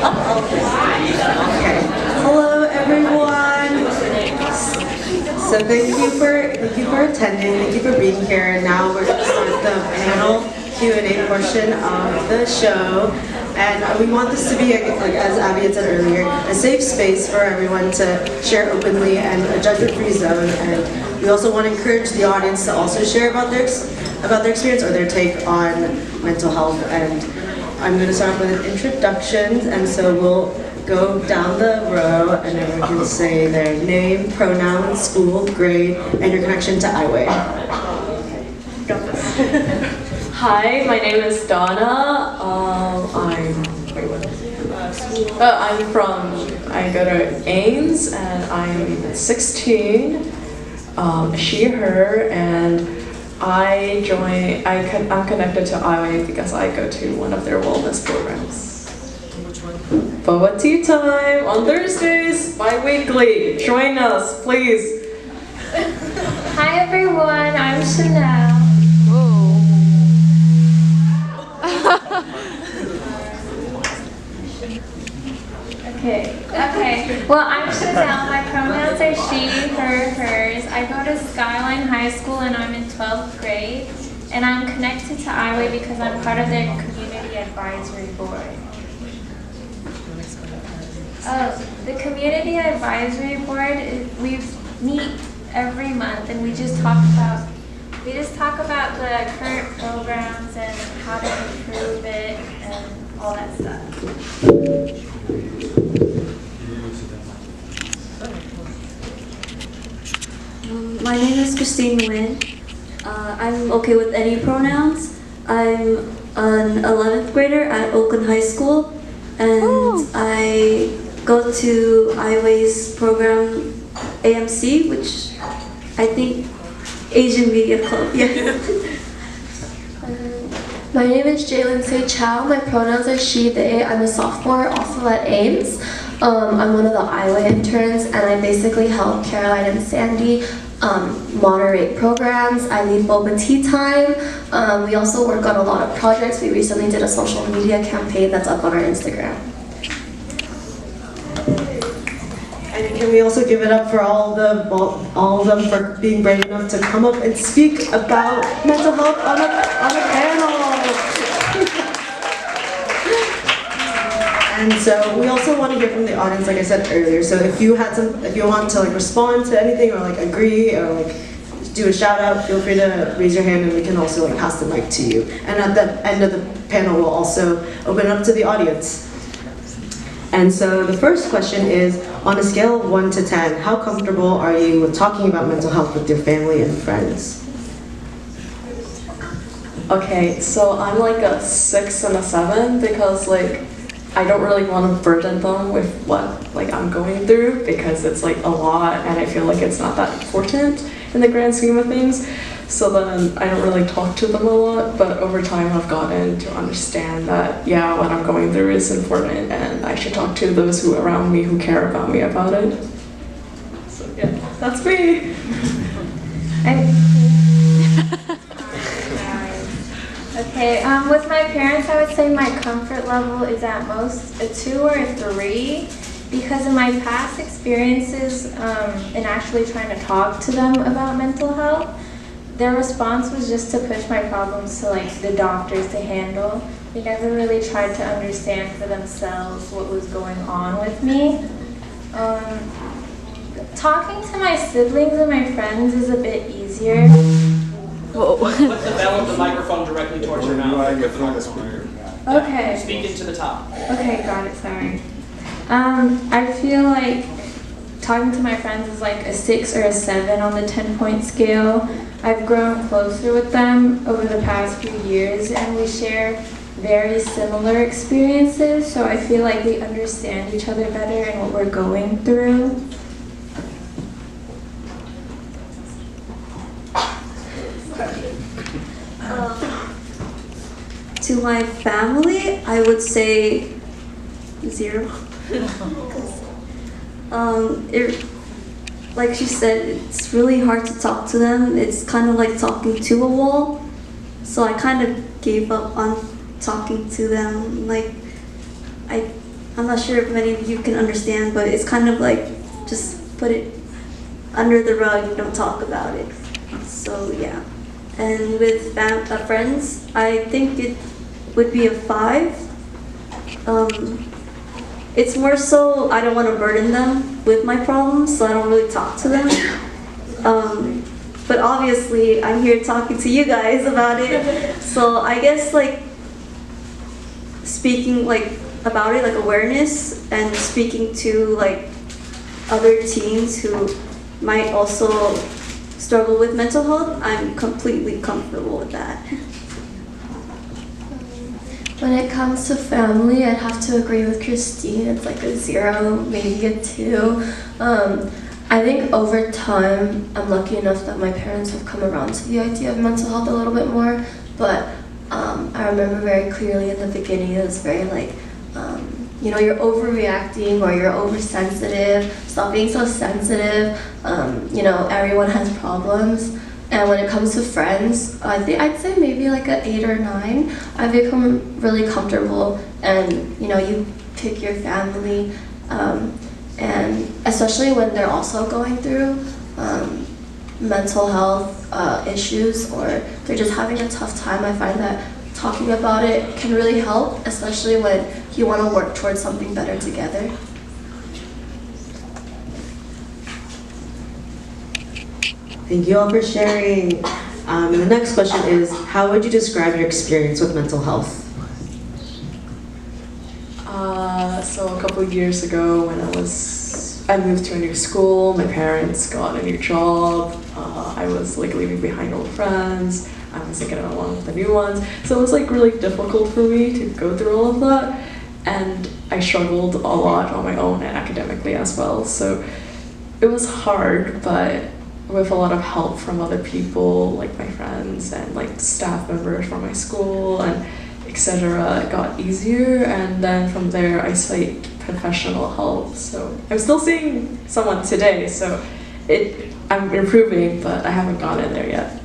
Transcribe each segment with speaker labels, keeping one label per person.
Speaker 1: Okay. Hello, everyone. So thank you for attending. Thank you for being here. Now we're going to start the panel Q&A portion of the show. And we want this to be, like as Abby had said earlier, a safe space for everyone to share openly and a judgment-free zone. And we also want to encourage the audience to also share about their experience or their take on mental health. And I'm going to start off with introductions, and so we'll go down the row and everyone can say their name, pronoun, school, grade, and your connection to IWAY. Got this.
Speaker 2: Hi, my name is Donna. I go to Ames and I'm 16, she, her, and I'm connected to IWAY because I go to one of their wellness programs.
Speaker 1: Which one?
Speaker 2: Boba Tea Time on Thursdays, bi-weekly. Join us, please.
Speaker 3: Hi everyone, I'm Chanel. Okay. Well, I'm Chanel. My pronouns are she, her, hers. I go to Skyline High School and I'm in 12th grade. And I'm connected to IWAY because I'm part of their community advisory board. Oh, the community advisory board, we meet every month and we just talk about the current programs and how to improve it and all that stuff.
Speaker 4: My name is Christine Nguyen. I'm okay with any pronouns. I'm an 11th grader at Oakland High School, and I go to IWAY's program AMC, which I think Asian Media Club. Yeah.
Speaker 5: My name is Jalen Say Chow. My pronouns are she, they. I'm a sophomore, also at Ames. I'm one of the IWAY interns, and I basically help Caroline and Sandy moderate programs. I lead Boba Tea Time. We also work on a lot of projects. We recently did a social media campaign that's up on our Instagram.
Speaker 1: And can we also give it up for all of them for being brave enough to come up and speak about mental health on a panel. And so we also want to hear from the audience, like I said earlier. So if you want to respond to anything or agree or do a shout out, feel free to raise your hand and we can also pass the mic to you. And at the end of the panel, we'll also open it up to the audience. And so the first question is, on a scale of 1 to 10, how comfortable are you with talking about mental health with your family and friends?
Speaker 2: Okay, so I'm like a 6 and a 7 because I don't really want to burden them with what I'm going through because it's a lot and I feel like it's not that important in the grand scheme of things. So then I don't really talk to them a lot, but over time I've gotten to understand that what I'm going through is important and I should talk to those who around me who care about me about it. So yeah, that's me.
Speaker 3: Okay, with my parents, I would say my comfort level is at most a 2 or a 3 because in my past experiences in actually trying to talk to them about mental health, their response was just to push my problems to the doctors to handle. They never really tried to understand for themselves what was going on with me. Talking to my siblings and my friends is a bit easier.
Speaker 6: Put the bell of the microphone directly towards your mouth.
Speaker 3: Okay.
Speaker 6: Speak into the top.
Speaker 3: Okay, got it, sorry. I feel like talking to my friends is a 6 or a 7 on the 10-point scale. I've grown closer with them over the past few years and we share very similar experiences, so I feel like we understand each other better and what we're going through.
Speaker 4: To my family, I would say 0. Like she said, it's really hard to talk to them. It's kind of like talking to a wall. So I kind of gave up on talking to them. I I'm not sure if many of you can understand, but it's kind of like just put it under the rug, don't talk about it. So yeah. And with friends, I think it would be a 5. It's more so I don't want to burden them with my problems, so I don't really talk to them. But obviously, I'm here talking to you guys about it. So I guess like speaking like about it, like awareness, and speaking to like other teens who might also struggle with mental health, I'm completely comfortable with that.
Speaker 5: When it comes to family, I'd have to agree with Christine. It's like a 0, maybe a 2. I think over time, I'm lucky enough that my parents have come around to the idea of mental health a little bit more. But I remember very clearly in the beginning, it was very like, you're overreacting or you're oversensitive. Stop being so sensitive. Everyone has problems. And when it comes to friends, I'd say maybe like an 8 or 9. I've become really comfortable, and you pick your family, and especially when they're also going through mental health issues, or they're just having a tough time. I find that talking about it can really help, especially when you want to work towards something better together.
Speaker 1: Thank you all for sharing. The next question is, how would you describe your experience with mental health?
Speaker 2: So a couple of years ago when I moved to a new school, my parents got a new job, I was like leaving behind old friends, I was getting along with the new ones, so it was like really difficult for me to go through all of that, and I struggled a lot on my own and academically as well, so it was hard, but with a lot of help from other people, like my friends and like staff members from my school and etc., it got easier, and then from there I sought professional help. So I'm still seeing someone today, so I'm improving, but I haven't gotten there yet.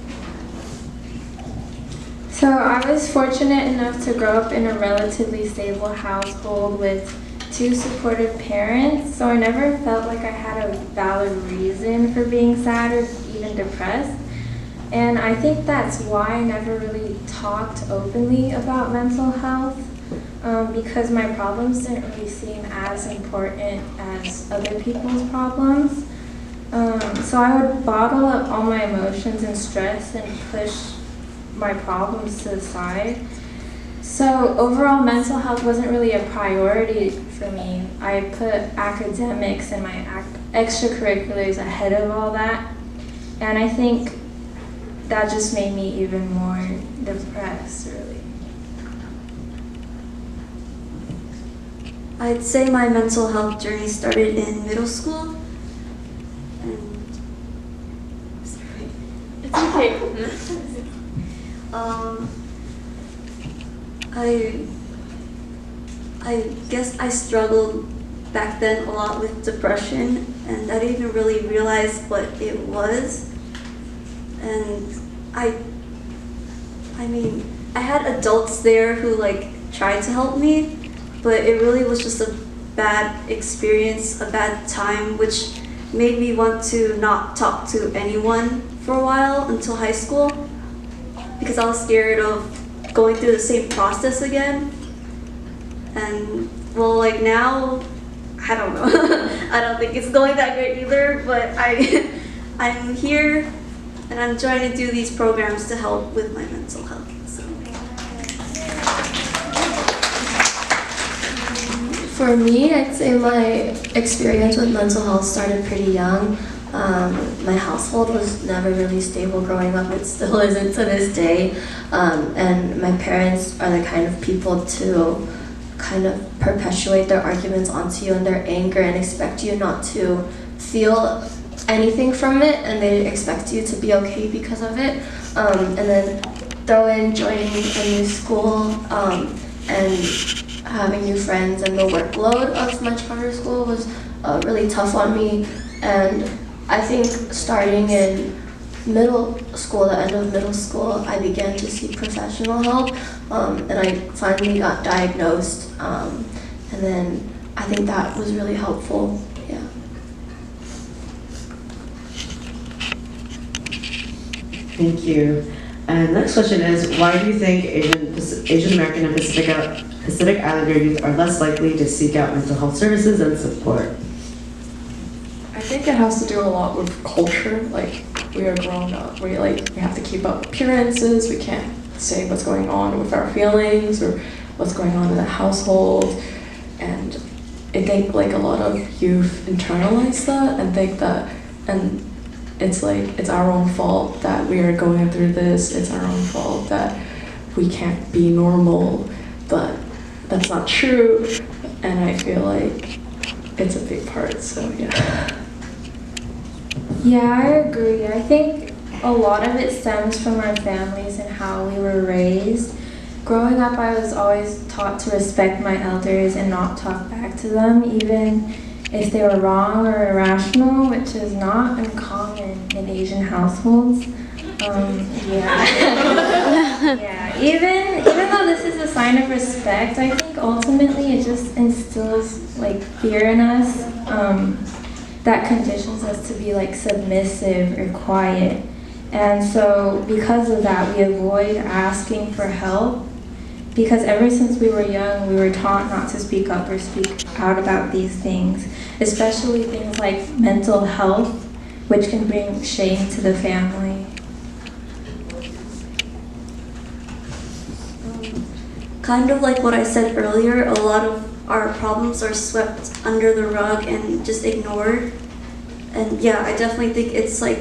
Speaker 3: So I was fortunate enough to grow up in a relatively stable household with 2 supportive parents, so I never felt like I had a valid reason for being sad or even depressed. And I think that's why I never really talked openly about mental health, because my problems didn't really seem as important as other people's problems. So I would bottle up all my emotions and stress and push my problems to the side. So overall, mental health wasn't really a priority for me. I put academics and my extracurriculars ahead of all that, and I think that just made me even more depressed, really.
Speaker 4: I'd say my mental health journey started in middle school. And sorry.
Speaker 2: It's okay.
Speaker 4: I guess I struggled back then a lot with depression, and I didn't even really realize what it was. And I mean, I had adults there who like tried to help me, but it really was just a bad experience, a bad time, which made me want to not talk to anyone for a while until high school, because I was scared of going through the same process again. And well, like now, I don't know. I don't think it's going that great either, but I'm here and I'm trying to do these programs to help with my mental health. So.
Speaker 5: For me, I'd say my experience with mental health started pretty young. My household was never really stable growing up. It still isn't to this day. And my parents are the kind of people to kind of perpetuate their arguments onto you and their anger and expect you not to feel anything from it, and they expect you to be okay because of it. And then throw in joining a new school and having new friends, and the workload of my charter school was really tough on me. And I think starting in middle school, the end of middle school, I began to seek professional help, and I finally got diagnosed. And then I think that was really helpful. Yeah.
Speaker 1: Thank you. And next question is, why do you think Asian American and Pacific Islander youth are less likely to seek out mental health services and support?
Speaker 2: I think it has to do a lot with culture. Like, we are grown up. We have to keep up appearances. We can't say what's going on with our feelings or what's going on in the household. And I think like a lot of youth internalize that and think that, and it's like it's our own fault that we are going through this. It's our own fault that we can't be normal, but that's not true. And I feel like it's a big part, so yeah.
Speaker 3: Yeah, I agree. I think a lot of it stems from our families and how we were raised. Growing up, I was always taught to respect my elders and not talk back to them, even if they were wrong or irrational, which is not uncommon in Asian households. Yeah. Even though this is a sign of respect, I think ultimately it just instills like fear in us. That conditions us to be like submissive or quiet. And so because of that, we avoid asking for help, because ever since we were young, we were taught not to speak up or speak out about these things, especially things like mental health, which can bring shame to the family.
Speaker 4: Kind of like what I said earlier, a lot of our problems are swept under the rug and just ignored. And yeah, I definitely think it's like